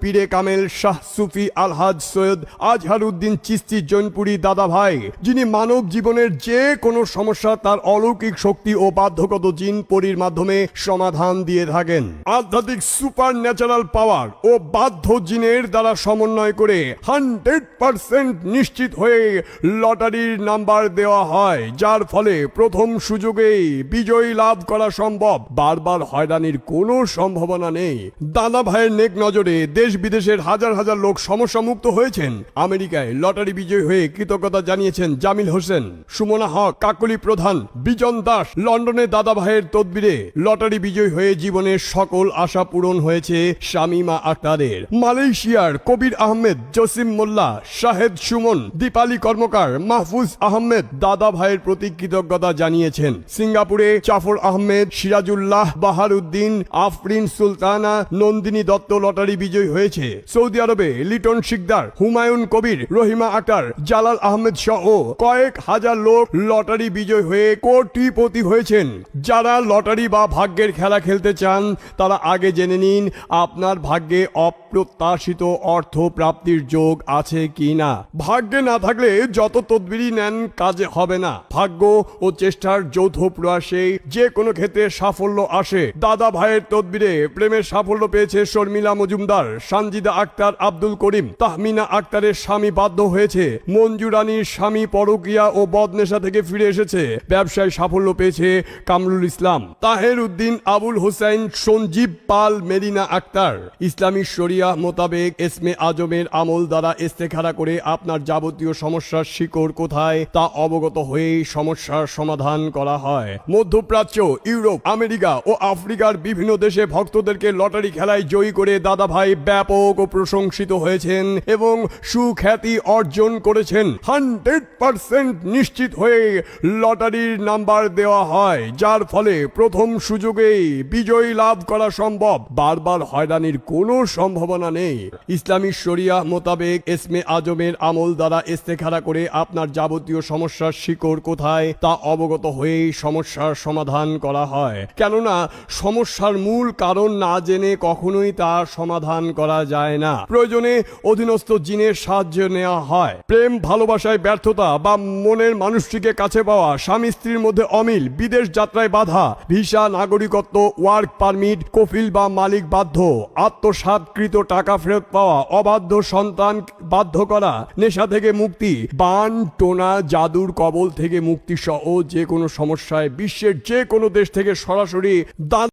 পীরে কামেল শাহ সুফি আলহাজ সৈয়দ আজহারউদ্দিন চিশতি জৈনপুরী দাদা ভাই, যিনি মানব জীবনের যে কোনো সমস্যা তার অলৌকিক শক্তি ও বাধ্যগত জিন পরীর মাধ্যমে সমাধান দিয়ে থাকেন। আধ্যাত্মিক সুপার ন্যাচারাল পাওয়ার ও বাধ্য জিনের দ্বারা সমন্বয় করে 100% নিশ্চিত হয়ে লটারির নাম্বার দেওয়া হয়, যার ফলে প্রথম সুযোগেই বিজয়ী লাভ করা সম্ভব। বারবার হয়রানির কোনো সম্ভাবনা নেই। দাদা ভাইয়ের নেক নজরে দেশ বিদেশের হাজার হাজার লোক সমস্যা মুক্ত হয়েছেন। আমেরিকায় লটারি বিজয়ী হয়ে কৃতজ্ঞতা জানিয়েছেন জামিল হোসেন, সুমনা হক, কাকলি প্রধান, বিজন দাস। লন্ডনে দাদা ভাইয়ের তদবিরে লটারি বিজয়ী হয়ে জীবনের সকল আশা পূরণ হয়েছে শামিমা আক্তারের। মালয়েশিয়ার কবির আহমেদ, জসিম মোল্লা, শাহেদ সুমন, দীপালি কর্মকার, মাহফুজ আহমেদ দাদা ভাইয়ের প্রতি কৃতজ্ঞতা জানিয়েছেন। সিঙ্গাপুরে জাফর আহমেদ, সিরাজুল্লাহ, বাহারউদ্দিন, আফরিন সুলতানা, নন্দিনী দত্ত লটারি বিজয়ী হয়েছে। সৌদি আরবে লিটন শিকদার, হুমায়ুন কবির, রহিমা আক্তার, জালাল আহমেদ সহ কয়েক হাজার লোক লটারি বিজয়ী হয়ে কোটিপতি হয়েছেন। যারা লটারি বা ভাগ্যের খেলা খেলতে চান তারা আগে জেনে নিন আপনার ভাগ্যে অপ্রত্যাশিত অর্থ প্রাপ্তির যোগ আছে কিনা। ভাগ্যে না থাকলে যত তদবিরই নেন কাজে হবে না। ভাগ্য ও চেষ্টার যৌথ প্রয়াসে যে কোনো ক্ষেত্রে সাফল্য আসে। দাদা ভাইয়ের তদবিরে প্রেমের সাফল্য পেয়েছে শর্মিলা মজুমদার, সানজিদা আক্তার, আব্দুল করিম। তাহমিনা আক্তারের স্বামী বাধ্য হয়েছে। মঞ্জু রানীর স্বামী পরকীয়া ও বদনেশা থেকে ফিরে এসেছে। ব্যবসায় সাফল্য পেয়েছে কামরুল ইসলাম। তাহের উদ্দিন, আবুল হোসেন, সঞ্জীব পাল, মেরিনা আক্তার। ইসলামী শরিয়া মোতাবেক এসমে আজমের আমল দ্বারা ইস্তেখারা করে আপনার যাবতীয় সমস্যার শিকড় কোথায় তা অবগত হয়েই সমস্যার সমাধান করা হয়। মধ্যপ্রাচ্য, ইউরোপ, আমেরিকা ও আফ্রিকার বিভিন্ন দেশে ভক্তদেরকে লটারি খেলায় জয়ী করে দাদা ভাই ব্যাপক ও প্রশংসিত হয়েছেন এবং সুখ্যাতি অর্জন করেছেন। 100% নিশ্চিত হয়ে লটারির নাম্বার দেওয়া হয়, যার ফলে প্রথম সুযোগেই বিজয়ী লাভ করা সম্ভব। বারবার হয়রানির কোনো সম্ভাবনা নেই। ইসলামী শরিয়া মোতাবেক এসমে আজমের আমল দ্বারা ইস্তেখারা করে আপনার যাবতীয় সমস্যার শিকড় কোথায় তা অবগত হয়েই সমস্যার সমাধান করা হয়। কেননা সমস্যার মূল কারণ না জেনে কখনোই তার সমাধান করা যায় না। প্রয়োজনে অধীনস্থ জিনের সাহায্য নেওয়া হয়। প্রেম ভালোবাসায় ব্যর্থতা বা মনের মানুষটিকে কাছে পাওয়া, স্বামী স্ত্রীর মধ্যে অমিল, বিদেশ যাত্রায় বাধা, ভিসা, নাগরিকত্ব, ওয়ার্ক পারমিট, কফিল বা মালিক বাধ্য, আত্মসাৎকৃত টাকা ফেরত পাওয়া, অবাধ্য সন্তান বাধ্য করা, নেশা থেকে মুক্তি, বান টোনা জাদুর কবল থেকে মুক্তি সহ যে কোনো সমস্যায় বিশ্বের যে কোনো দেশ থেকে সরাসরি দান